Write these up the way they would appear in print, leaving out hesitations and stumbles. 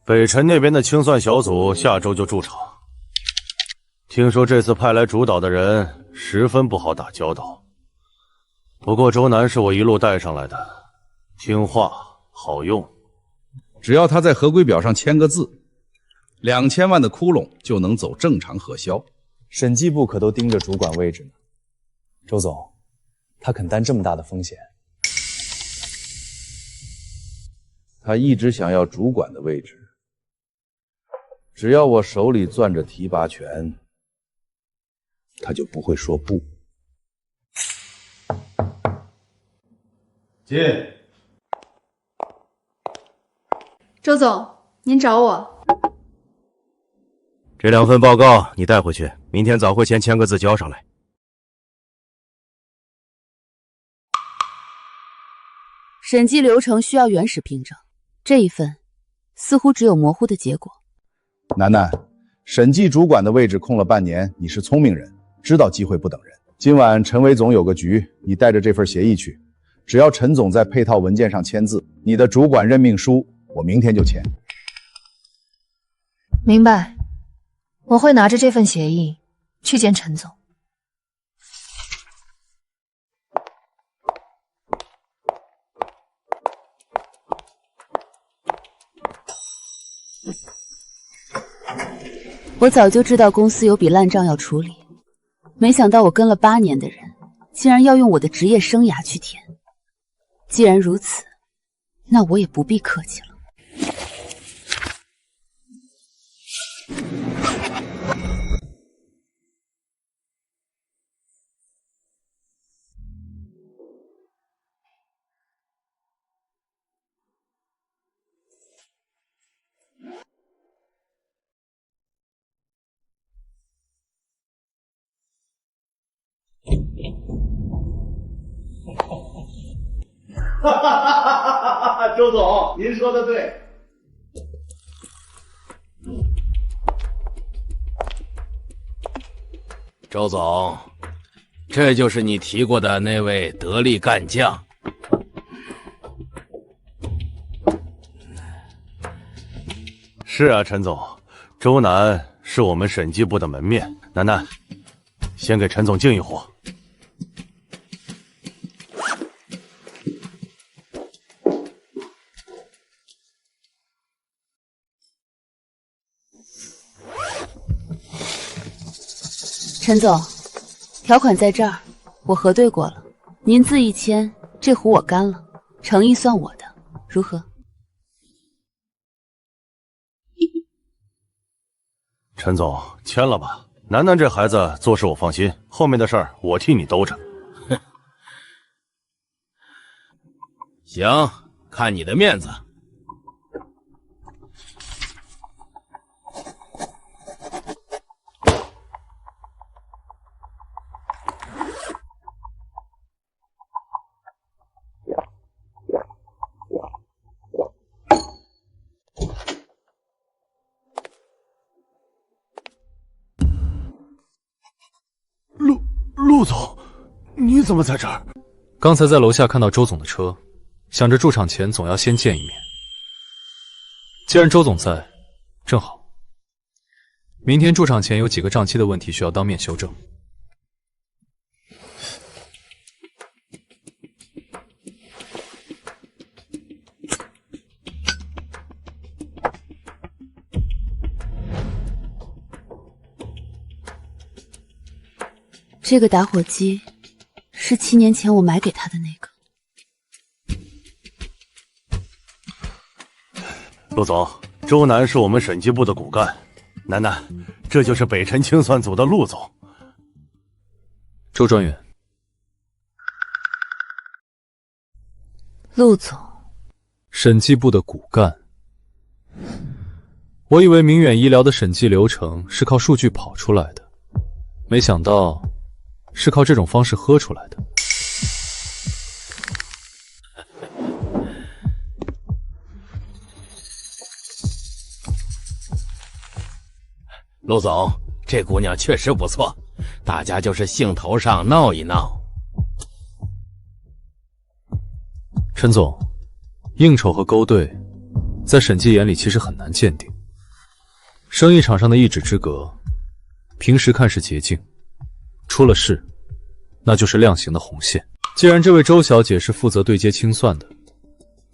北辰那边的清算小组下周就驻场。听说这次派来主导的人十分不好打交道，不过周南是我一路带上来的，听话好用，只要他在合规表上签个字，2000万的窟窿就能走正常核销。审计部可都盯着主管位置呢。周总，他肯担这么大的风险？他一直想要主管的位置，只要我手里攥着提拔权，他就不会说不。进。周总，您找我？这2份报告你带回去，明天早会前签个字交上来。审计流程需要原始凭证，这一份似乎只有模糊的结果。楠楠，审计主管的位置空了半年，你是聪明人，知道机会不等人。今晚陈伟总有个局，你带着这份协议去，只要陈总在配套文件上签字，你的主管任命书我明天就签。明白，我会拿着这份协议去见陈总。我早就知道公司有笔烂账要处理，没想到我跟了8年的人，竟然要用我的职业生涯去填。既然如此，那我也不必客气了。周总，您说的对。周总，这就是你提过的那位得力干将。是啊，陈总，周南是我们审计部的门面。楠楠，先给陈总敬一壶。陈总，条款在这儿，我核对过了，您字一签，这壶我干了，诚意算我的，如何？陈总，签了吧。楠楠这孩子做事我放心，后面的事儿我替你兜着。行，看你的面子。陆总，你怎么在这儿？刚才在楼下看到周总的车，想着驻场前总要先见一面。既然周总在，正好。明天驻场前有几个账期的问题需要当面修正。这个打火机是7年前我买给他的那个。陆总，周南是我们审计部的骨干。楠楠，这就是北辰清算组的陆总。周专员，陆总，审计部的骨干。我以为明远医疗的审计流程是靠数据跑出来的，没想到是靠这种方式喝出来的。陆总，这姑娘确实不错，大家就是兴头上闹一闹。陈总，应酬和勾兑在审计眼里其实很难鉴定。生意场上的一指之隔，平时看是捷径，出了事，那就是量刑的红线。既然这位周小姐是负责对接清算的，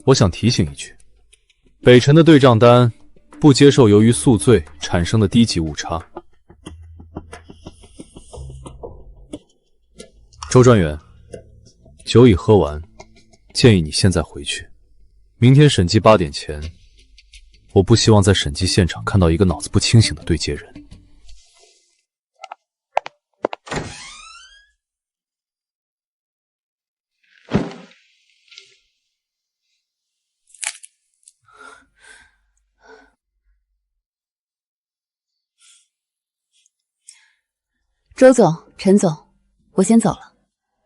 我想提醒一句，北辰的对账单不接受由于宿醉产生的低级误差。周专员，酒已喝完，建议你现在回去。明天审计8点前，我不希望在审计现场看到一个脑子不清醒的对接人。周总、陈总，我先走了。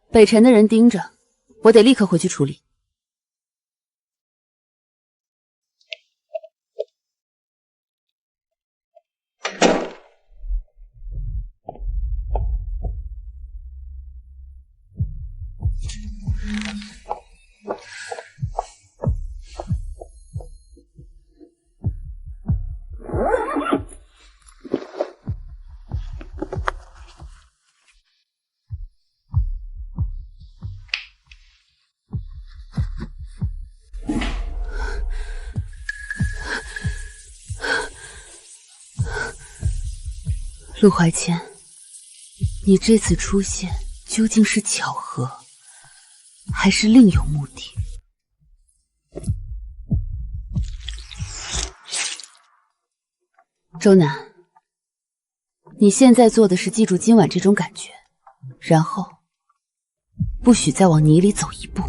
北辰的人盯着，我得立刻回去处理。陆怀谦，你这次出现究竟是巧合，还是另有目的？周南，你现在做的是记住今晚这种感觉，然后不许再往泥里走一步。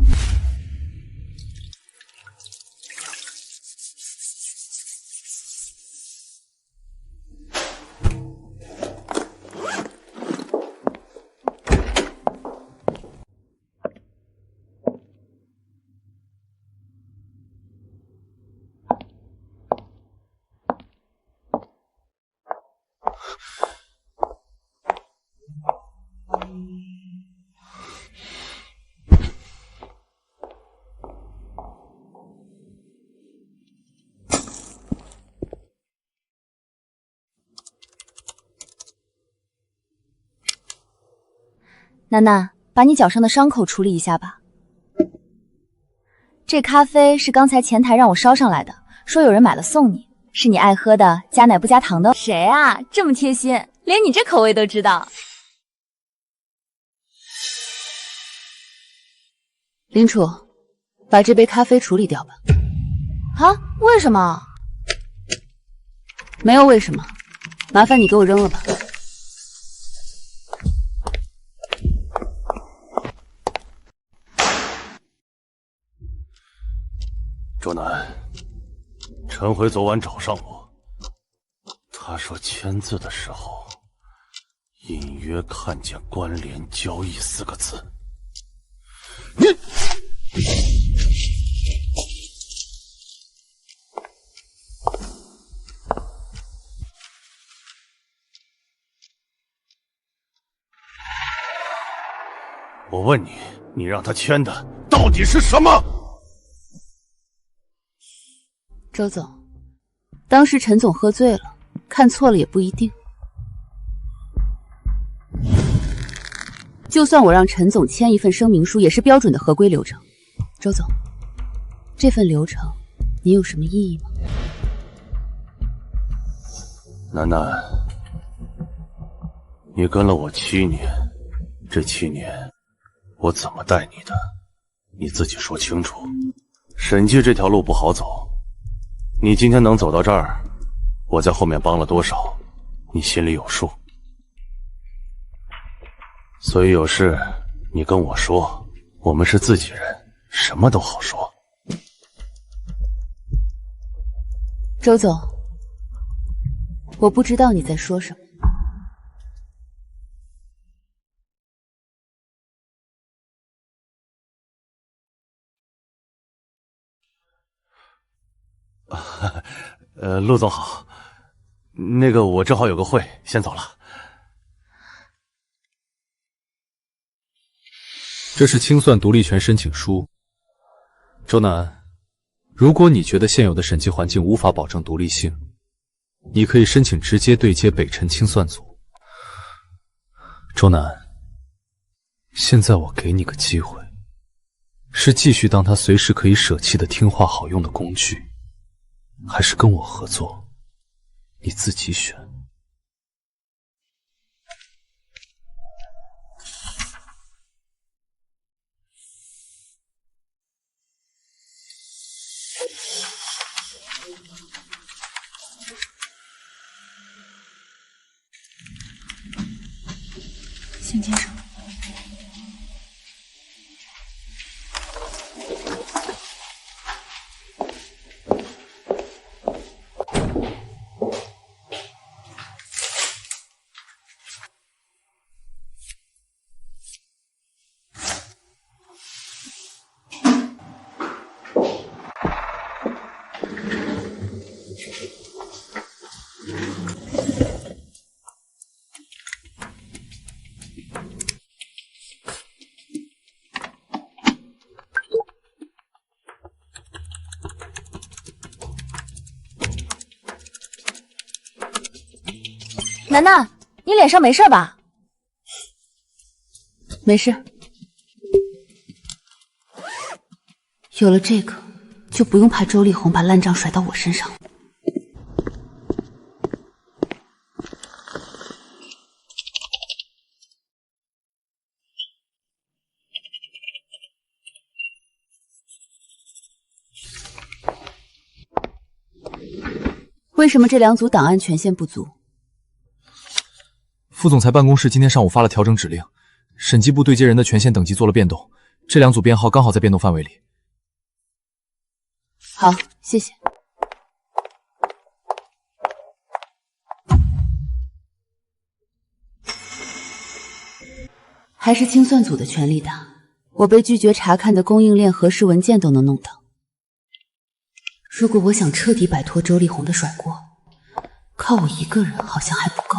楠楠，把你脚上的伤口处理一下吧。这咖啡是刚才前台让我烧上来的，说有人买了送你，是你爱喝的，加奶不加糖的。谁啊，这么贴心，连你这口味都知道。林楚，把这杯咖啡处理掉吧。啊？为什么？没有为什么，麻烦你给我扔了吧。周南，陈回昨晚找上我，他说签字的时候隐约看见“关联交易”4个字。你，我问你，你让他签的到底是什么？周总，当时陈总喝醉了，看错了也不一定。就算我让陈总签一份声明书，也是标准的合规流程。周总，这份流程你有什么异议吗？楠楠，你跟了我7年，这7年我怎么待你的，你自己说清楚。审计这条路不好走。你今天能走到这儿，我在后面帮了多少，你心里有数。所以有事你跟我说，我们是自己人，什么都好说。周总，我不知道你在说什么。陆总好，那个我正好有个会，先走了。这是清算独立权申请书。周南，如果你觉得现有的审计环境无法保证独立性，你可以申请直接对接北辰清算组。周南，现在我给你个机会，是继续当他随时可以舍弃的听话好用的工具，还是跟我合作？你自己选。先接上。楠楠，你脸上没事吧？没事。有了这个，就不用怕周丽红把烂账甩到我身上了。为什么这两组档案权限不足？副总裁办公室今天上午发了调整指令，审计部对接人的权限等级做了变动，这两组编号刚好在变动范围里。好，谢谢。还是清算组的权力大，我被拒绝查看的供应链核实文件都能弄到。如果我想彻底摆脱周丽红的甩锅，靠我一个人好像还不够。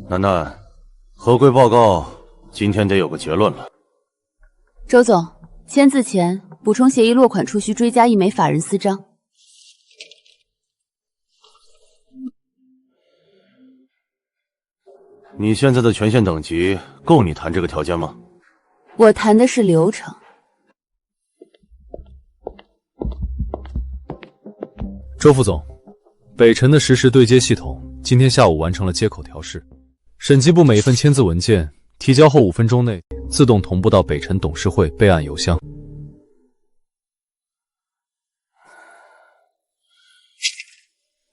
楠楠，合规报告今天得有个结论了。周总，签字前补充协议落款处需追加1枚法人私章。你现在的权限等级够你谈这个条件吗？我谈的是流程。周副总，北辰的实时对接系统今天下午完成了接口调试，审计部每一份签字文件提交后5分钟内自动同步到北辰董事会备案邮箱。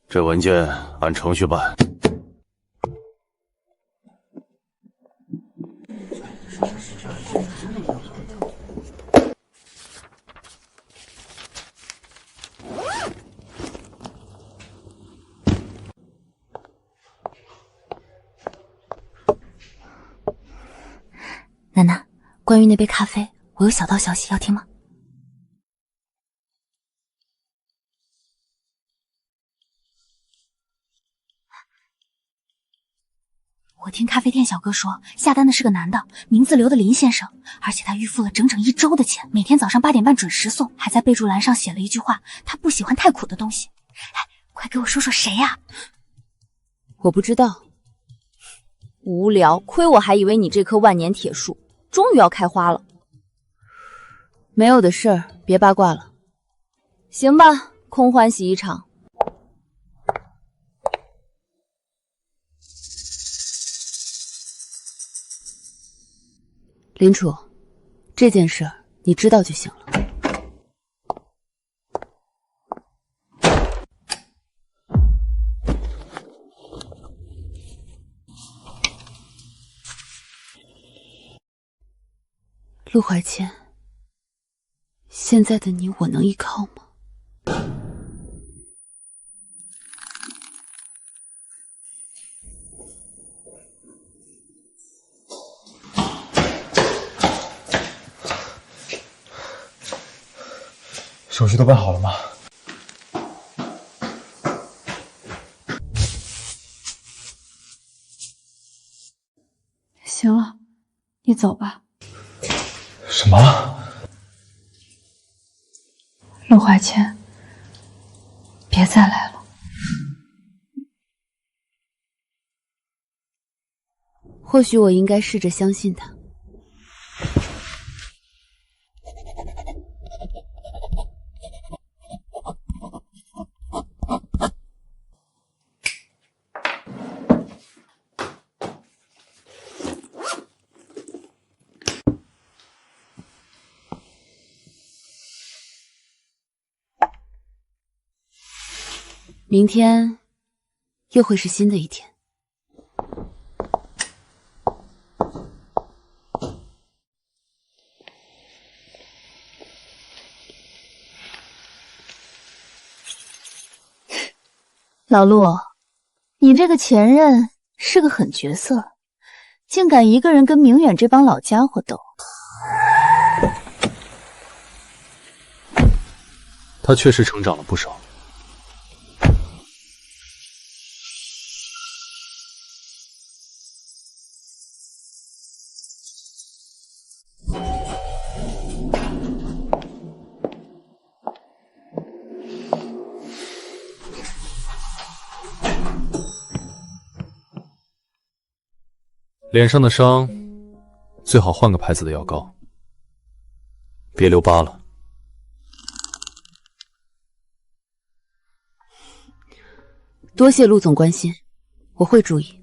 这文件按程序办。楠楠，关于那杯咖啡，我有小道消息要听吗？我听咖啡店小哥说，下单的是个男的，名字刘德林先生，而且他预付了整整1周的钱，每天早上8点半准时送，还在备注栏上写了一句话，他不喜欢太苦的东西。哎，快给我说说谁呀？我不知道。无聊，亏我还以为你这棵万年铁树终于要开花了。没有的事儿，别八卦了。行吧，空欢喜一场。林楚，这件事你知道就行了。陆怀谦，现在的你我能依靠吗？手续都办好了吗？行了，你走吧。什么？陆怀谦，别再来了。或许我应该试着相信他。明天又会是新的一天。老陆，你这个前任是个狠角色，竟敢一个人跟明远这帮老家伙斗。他确实成长了不少。脸上的伤，最好换个牌子的药膏，别留疤了。多谢陆总关心，我会注意。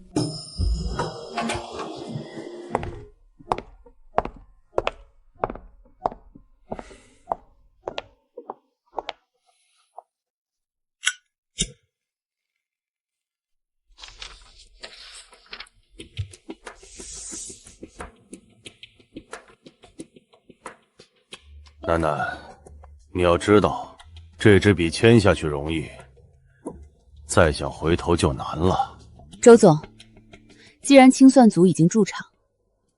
楠楠，你要知道，这支笔签下去容易，再想回头就难了。周总，既然清算组已经驻场，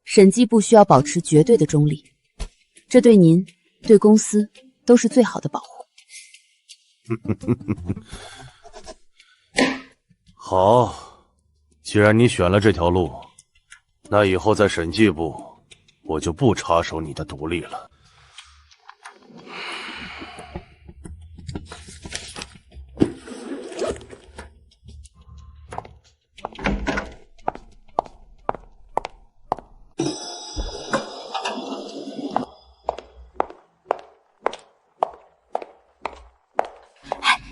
审计部需要保持绝对的中立，这对您、对公司都是最好的保护。好，既然你选了这条路，那以后在审计部，我就不插手你的独立了。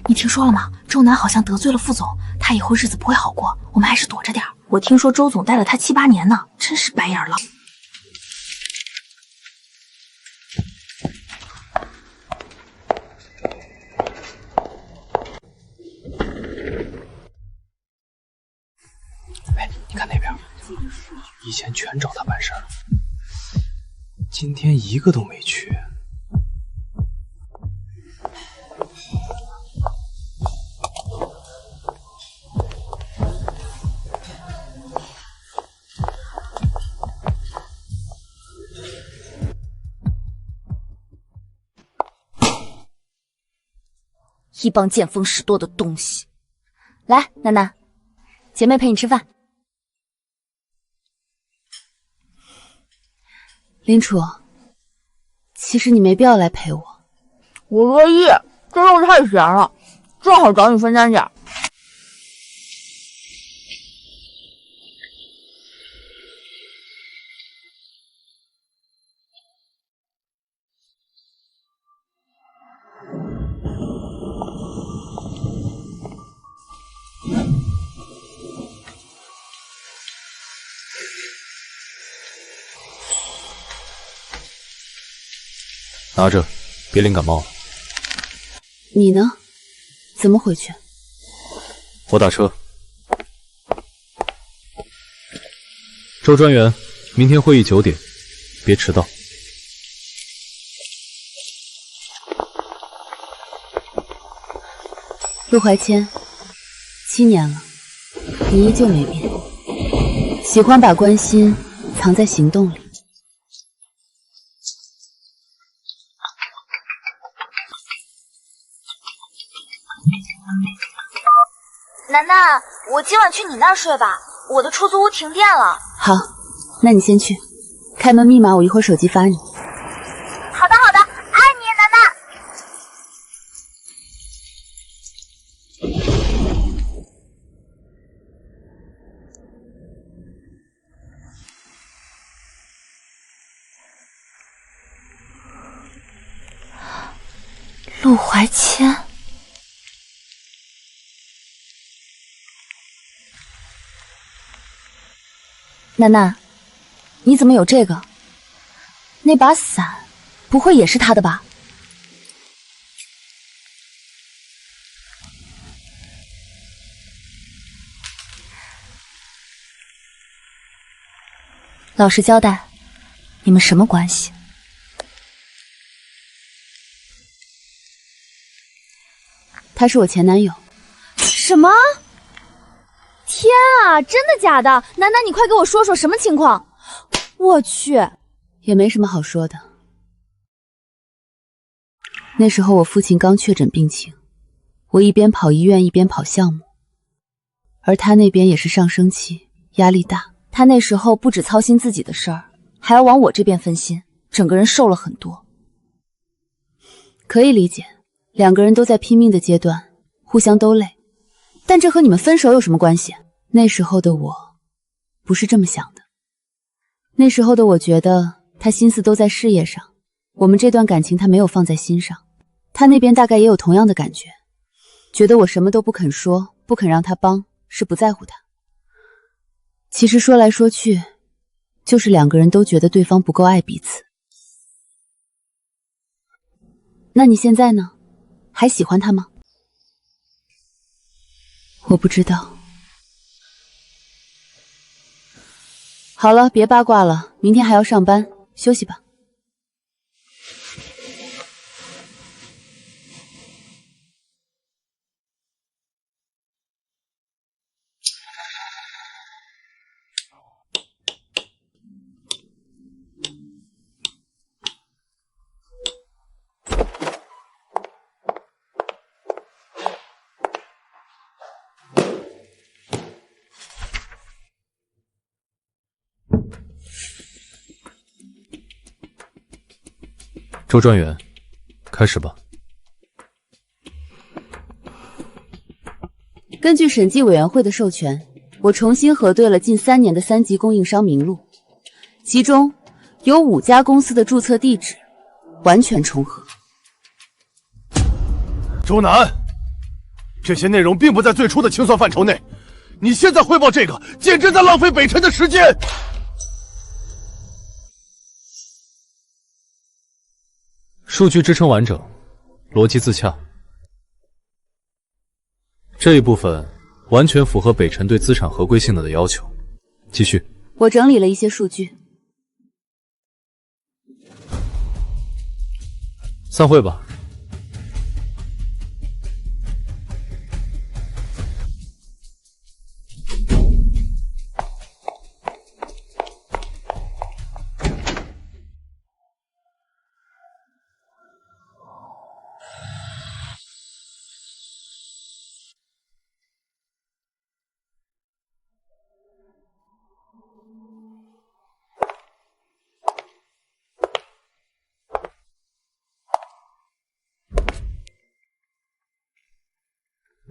你听说了吗？周南好像得罪了副总，他以后日子不会好过，我们还是躲着点。我听说周总带了他7、8年呢，真是白眼狼。哎，你看那边，以前全找他办事儿，今天一个都没去。一帮见风使舵的东西！来，楠楠，姐妹陪你吃饭。林楚，其实你没必要来陪我。我乐意，这肉太咸了，正好找你分担点。拿着，别淋感冒了。你呢？怎么回去？我打车。周专员，明天会议9点，别迟到。陆怀谦，7年了，你依旧没变，喜欢把关心藏在行动里。楠楠，我今晚去你那儿睡吧，我的出租屋停电了。好，那你先去，开门密码我一会儿手机发你。好的，好的，爱你，楠楠。陆怀谦。楠楠，你怎么有这个？那把伞不会也是他的吧？老实交代，你们什么关系？他是我前男友。什么？天啊，真的假的？楠楠，你快给我说说什么情况？我去，也没什么好说的。那时候我父亲刚确诊病情，我一边跑医院一边跑项目，而他那边也是上升期，压力大。他那时候不止操心自己的事儿，还要往我这边分心，整个人瘦了很多。可以理解，两个人都在拼命的阶段，互相都累。但这和你们分手有什么关系？那时候的我不是这么想的。那时候的我觉得他心思都在事业上，我们这段感情他没有放在心上。他那边大概也有同样的感觉，觉得我什么都不肯说，不肯让他帮，是不在乎他。其实说来说去，就是两个人都觉得对方不够爱彼此。那你现在呢？还喜欢他吗？我不知道。好了，别八卦了，明天还要上班，休息吧。周专员，开始吧。根据审计委员会的授权，我重新核对了近3年的3级供应商名录，其中有5家公司的注册地址完全重合。周南，这些内容并不在最初的清算范畴内，你现在汇报这个，简直在浪费北辰的时间。数据支撑完整，逻辑自洽，这一部分完全符合北辰对资产合规性能的要求。继续。我整理了一些数据。散会吧。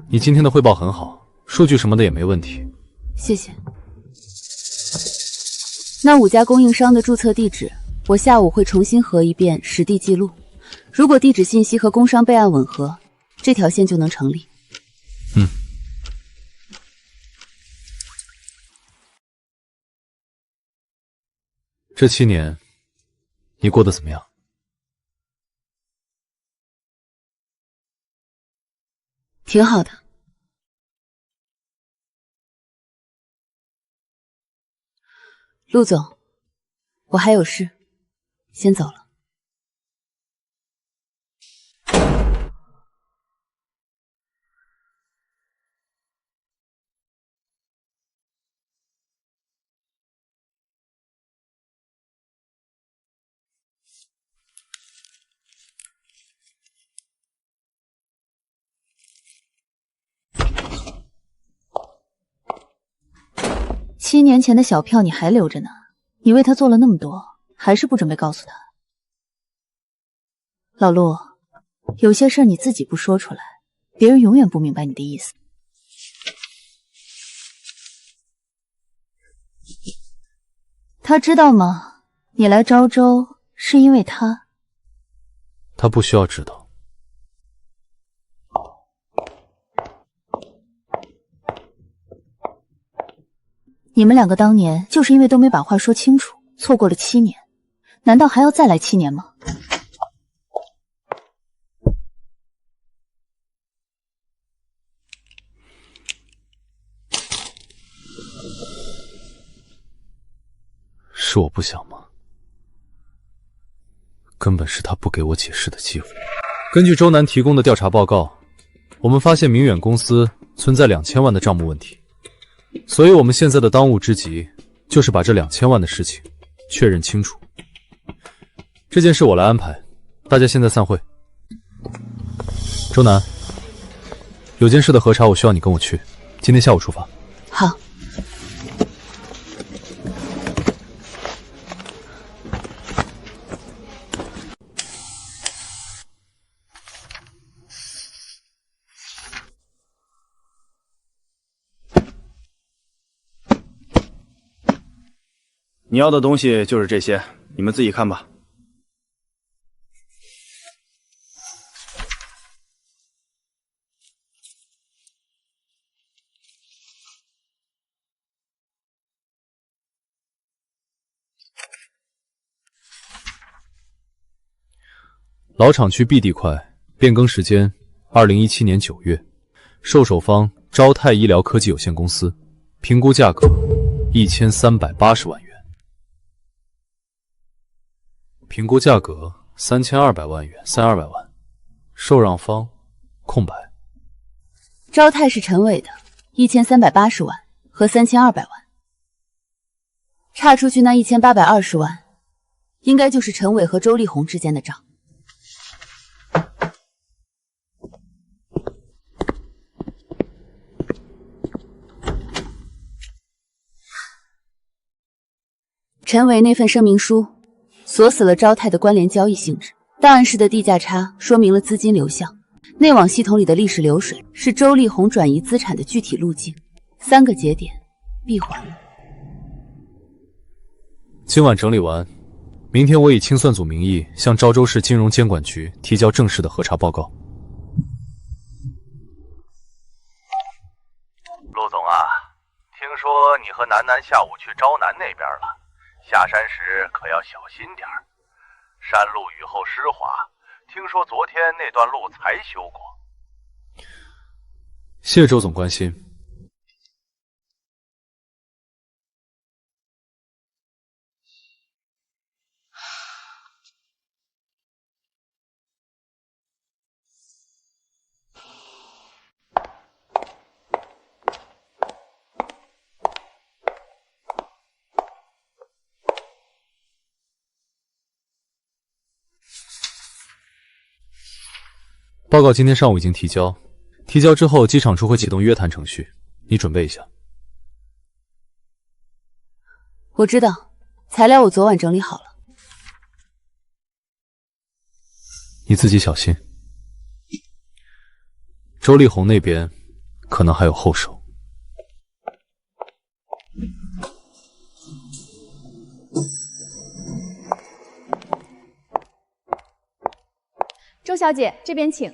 你今天的汇报很好，数据什么的也没问题。谢谢。那5家供应商的注册地址，我下午会重新核一遍实地记录。如果地址信息和工商备案吻合，这条线就能成立。这7年，你过得怎么样？挺好的。陆总，我还有事，先走了。7年前的小票你还留着呢，你为他做了那么多，还是不准备告诉他？老陆，有些事儿你自己不说出来，别人永远不明白你的意思。他知道吗？你来昭州是因为他。他不需要知道。你们两个当年就是因为都没把话说清楚，错过了7年，难道还要再来7年吗？是我不想吗？根本是他不给我解释的机会。根据周南提供的调查报告，我们发现明远公司存在2000万的账目问题，所以我们现在的当务之急就是把这2000万的事情确认清楚。这件事我来安排，大家现在散会。周南，有件事的核查我需要你跟我去，今天下午出发。好。你要的东西就是这些，你们自己看吧。老厂区 B 地块，变更时间2017年9月，受手方昭泰医疗科技有限公司，评估价格1380万元。评估价格3200万元，3200万，受让方空白。昭泰是陈伟的1380万和3200万，差出去那1820万，应该就是陈伟和周丽红之间的账。陈伟那份声明书锁死了昭泰的关联交易性质，档案室的地价差说明了资金流向，内网系统里的历史流水是周丽红转移资产的具体路径，3个节点闭环了。今晚整理完，明天我以清算组名义向昭州市金融监管局提交正式的核查报告。陆总啊，听说你和楠楠下午去昭南那边了，下山时可要小心点儿。山路雨后湿滑，听说昨天那段路才修过。谢周总关心。报告今天上午已经提交，提交之后机场处会启动约谈程序，你准备一下。我知道，材料我昨晚整理好了。你自己小心。周丽红那边可能还有后手。周小姐，这边请。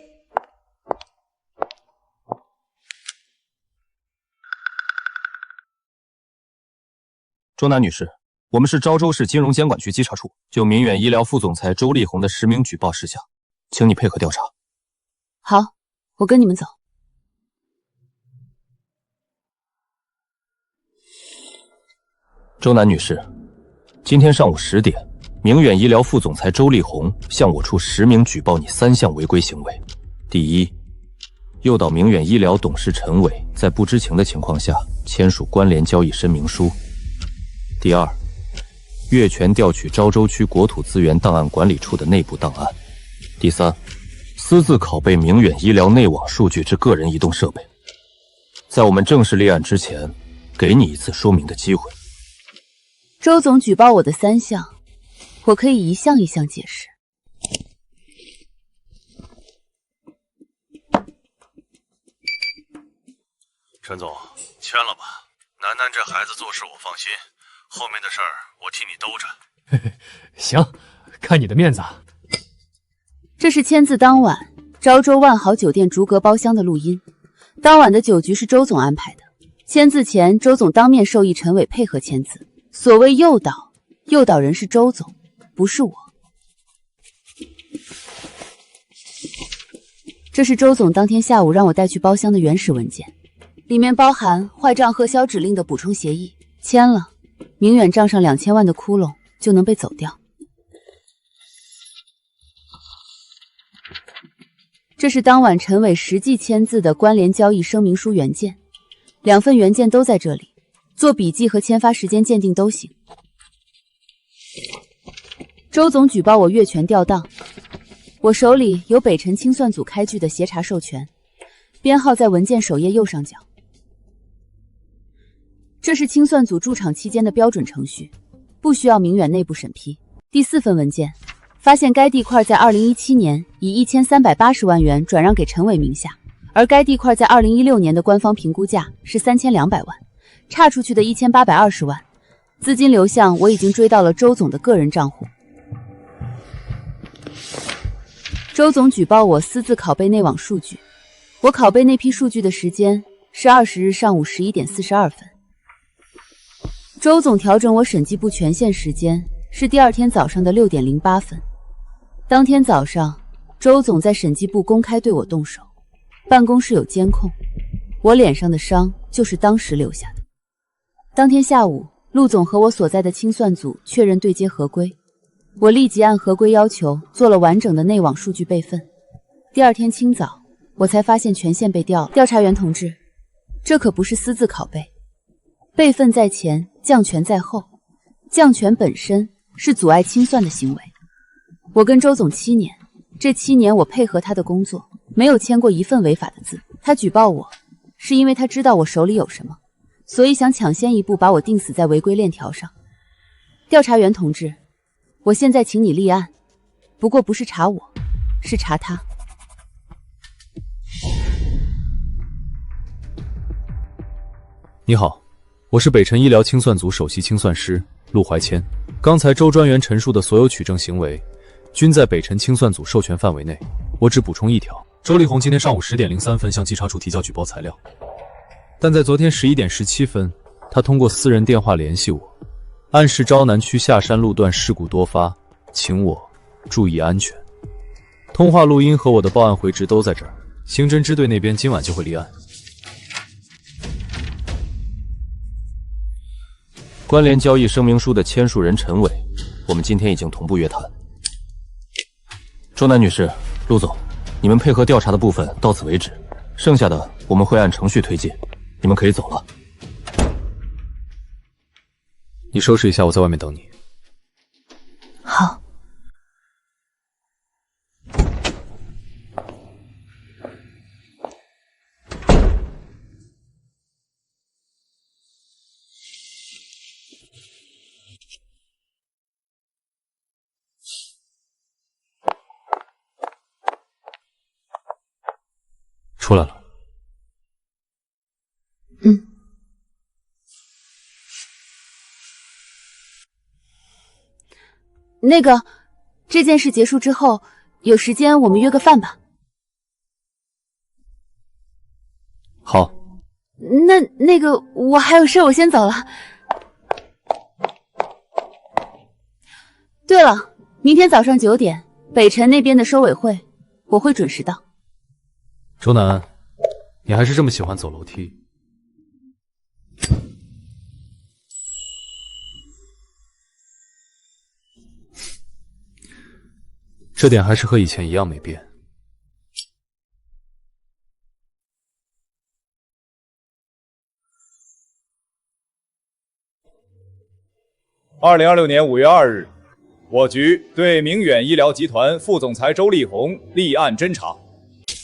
周楠女士，我们是昭州市金融监管局稽查处，就明远医疗副总裁周丽红的实名举报事项，请你配合调查。好，我跟你们走。周楠女士，今天上午10点，明远医疗副总裁周丽红向我处实名举报你3项违规行为：第一，诱导明远医疗董事陈伟在不知情的情况下签署关联交易声明书；第二，越权调取昭州区国土资源档案管理处的内部档案；第三，私自拷贝明远医疗内网数据至个人移动设备。在我们正式立案之前，给你一次说明的机会。周总举报我的3项，我可以一项一项解释。陈总，签了吧。楠楠这孩子做事我放心，后面的事儿我替你兜着。行，看你的面子啊。这是签字当晚昭州万豪酒店逐格包厢的录音。当晚的酒局是周总安排的，签字前周总当面授意陈伟配合签字。所谓诱导，诱导人是周总，不是我。这是周总当天下午让我带去包厢的原始文件，里面包含坏账核销指令的补充协议，签了，明远账上2000万的窟窿就能被走掉。这是当晚陈伟实际签字的关联交易声明书原件，2份原件都在这里，做笔记和签发时间鉴定都行。周总举报我越权调档，我手里有北辰清算组开具的协查授权，编号在文件首页右上角。这是清算组驻场期间的标准程序，不需要明远内部审批。第4份文件发现该地块在2017年以1380万元转让给陈伟名下，而该地块在2016年的官方评估价是3200万，差出去的1820万，资金流向我已经追到了周总的个人账户。周总举报我私自拷贝内网数据，我拷贝那批数据的时间是20日上午11点42分。周总调整我审计部权限时间是第2天早上的6点08分。当天早上，周总在审计部公开对我动手，办公室有监控，我脸上的伤就是当时留下的。当天下午，陆总和我所在的清算组确认对接合规，我立即按合规要求做了完整的内网数据备份。第2天清早，我才发现权限被调了。调查员同志，这可不是私自拷贝，备份在前，降权在后，降权本身是阻碍清算的行为。我跟周总7年，这7年我配合他的工作，没有签过一份违法的字。他举报我，是因为他知道我手里有什么，所以想抢先一步把我钉死在违规链条上。调查员同志，我现在请你立案，不过不是查我，是查他。你好，我是北辰医疗清算组首席清算师陆怀谦。刚才周专员陈述的所有取证行为，均在北辰清算组授权范围内。我只补充一条：周丽红今天上午10点03分向稽查处提交举报材料，但在昨天11点17分，他通过私人电话联系我，暗示昭南区下山路段事故多发，请我注意安全。通话录音和我的报案回执都在这儿，刑侦支队那边今晚就会立案。关联交易声明书的签署人陈伟，我们今天已经同步约谈。周南女士、陆总，你们配合调查的部分到此为止，剩下的我们会按程序推进，你们可以走了。你收拾一下，我在外面等你。好。出来了。那个，这件事结束之后，有时间我们约个饭吧。好。那个，我还有事，我先走了。对了，明天早上9点，北辰那边的收委会，我会准时到。周南，你还是这么喜欢走楼梯。这点还是和以前一样没变。2026年5月2日，我局对明远医疗集团副总裁周丽红立案侦查。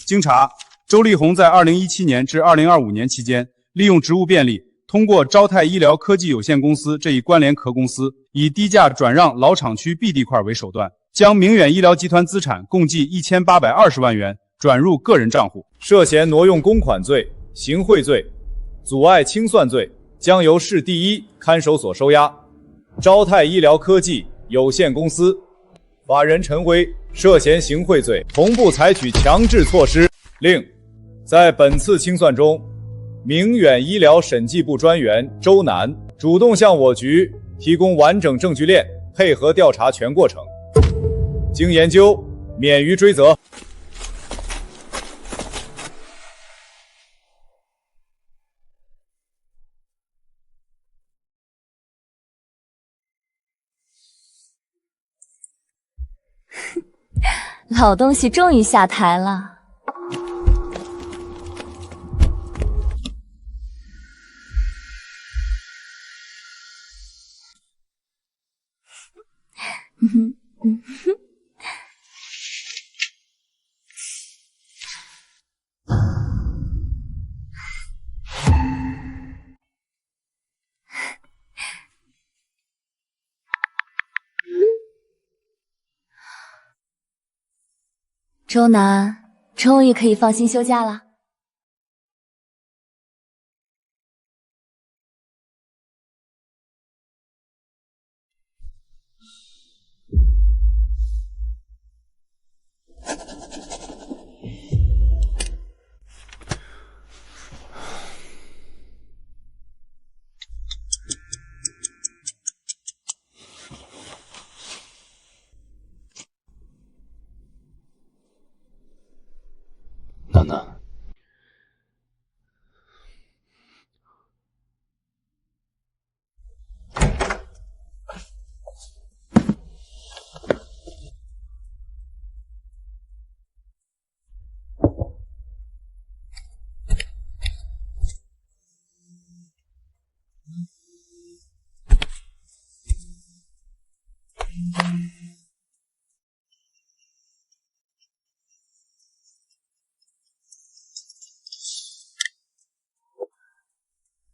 经查，周丽红在2017年至2025年期间，利用职务便利，通过昭泰医疗科技有限公司这一关联壳公司，以低价转让老厂区 B 地块为手段，将明远医疗集团资产共计1820万元转入个人账户，涉嫌挪用公款罪、行贿罪、阻碍清算罪，将由市第一看守所收押。昭泰医疗科技有限公司法人陈威涉嫌行贿罪，同步采取强制措施。另，在本次清算中，明远医疗审计部专员周楠主动向我局提供完整证据链，配合调查全过程，经研究，免于追责。老东西终于下台了。周楠，终于可以放心休假了。楠楠，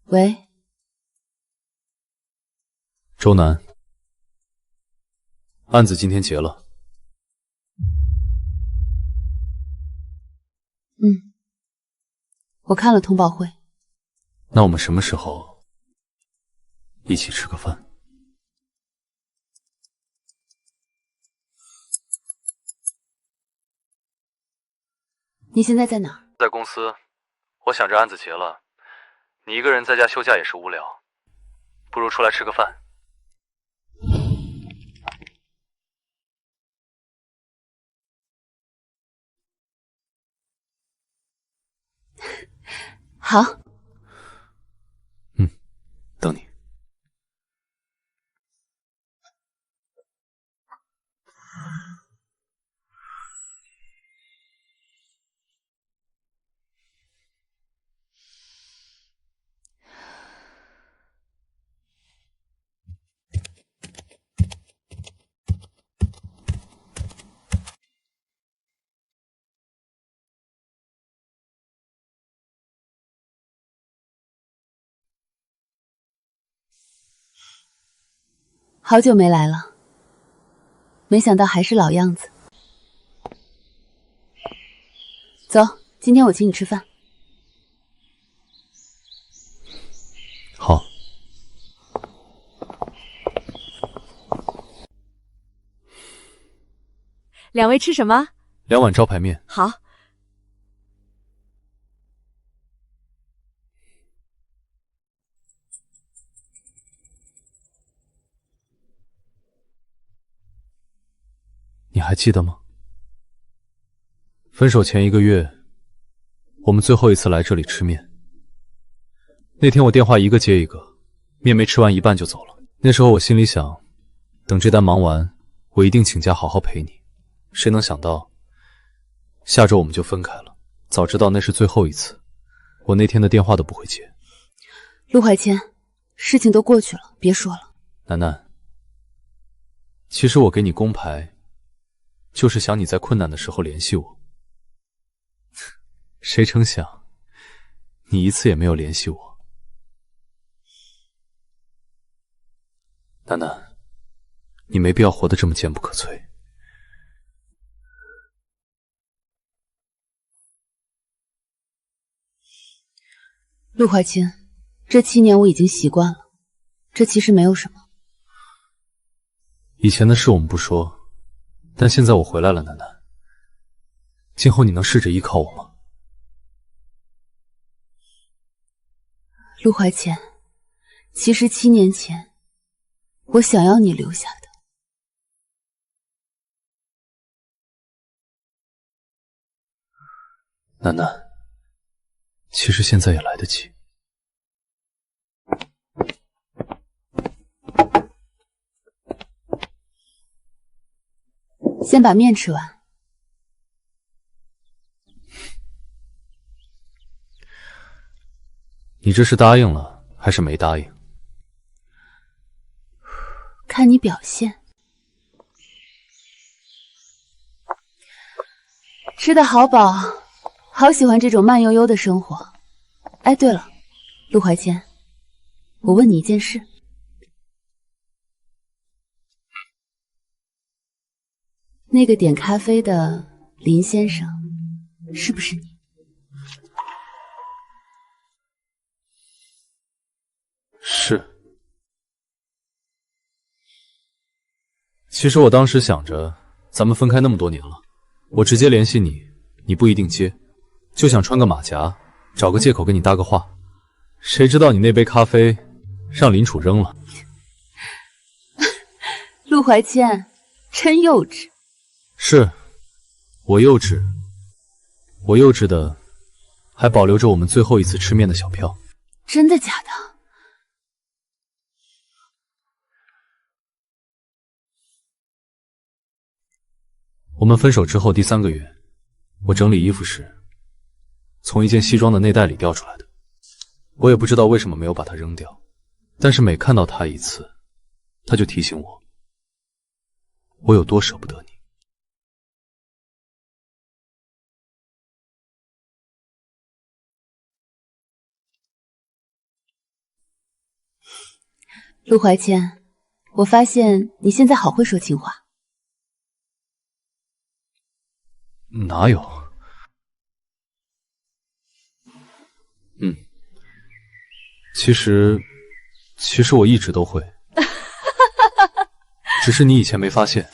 喂，周楠，案子今天结了。我看了通报会。那我们什么时候一起吃个饭？你现在在哪儿？在公司。我想着案子结了，你一个人在家休假也是无聊，不如出来吃个饭。好。等你。好久没来了，没想到还是老样子。走，今天我请你吃饭。好。两位吃什么2碗招牌面。好？你还记得吗？分手前1个月，我们最后一次来这里吃面。那天我电话一个接一个，面没吃完一半就走了。那时候我心里想，等这单忙完，我一定请假好好陪你。谁能想到，下周我们就分开了。早知道那是最后一次，我那天的电话都不会接。陆怀谦，事情都过去了，别说了。楠楠，其实我给你工牌，就是想你在困难的时候联系我。谁成想，你一次也没有联系我。楠楠，你没必要活得这么坚不可摧。陆怀清，这7年我已经习惯了，这其实没有什么。以前的事我们不说，但现在我回来了，楠楠。今后你能试着依靠我吗？陆怀谦，其实7年前，我想要你留下的。楠楠，其实现在也来得及。先把面吃完。你这是答应了还是没答应？看你表现。吃得好饱，好喜欢这种慢悠悠的生活。哎，对了，陆怀谦，我问你一件事。那个点咖啡的林先生，是不是你？是。其实我当时想着，咱们分开那么多年了，我直接联系你，你不一定接，就想穿个马甲，找个借口跟你搭个话。谁知道你那杯咖啡让林楚扔了。陆怀谦，真幼稚。是，我幼稚，我幼稚的，还保留着我们最后一次吃面的小票。真的假的？我们分手之后第3个月，我整理衣服时，从一件西装的内袋里掉出来的。我也不知道为什么没有把它扔掉，但是每看到它一次，它就提醒我，我有多舍不得你。陆怀谦，我发现你现在好会说情话。哪有？其实我一直都会，只是你以前没发现。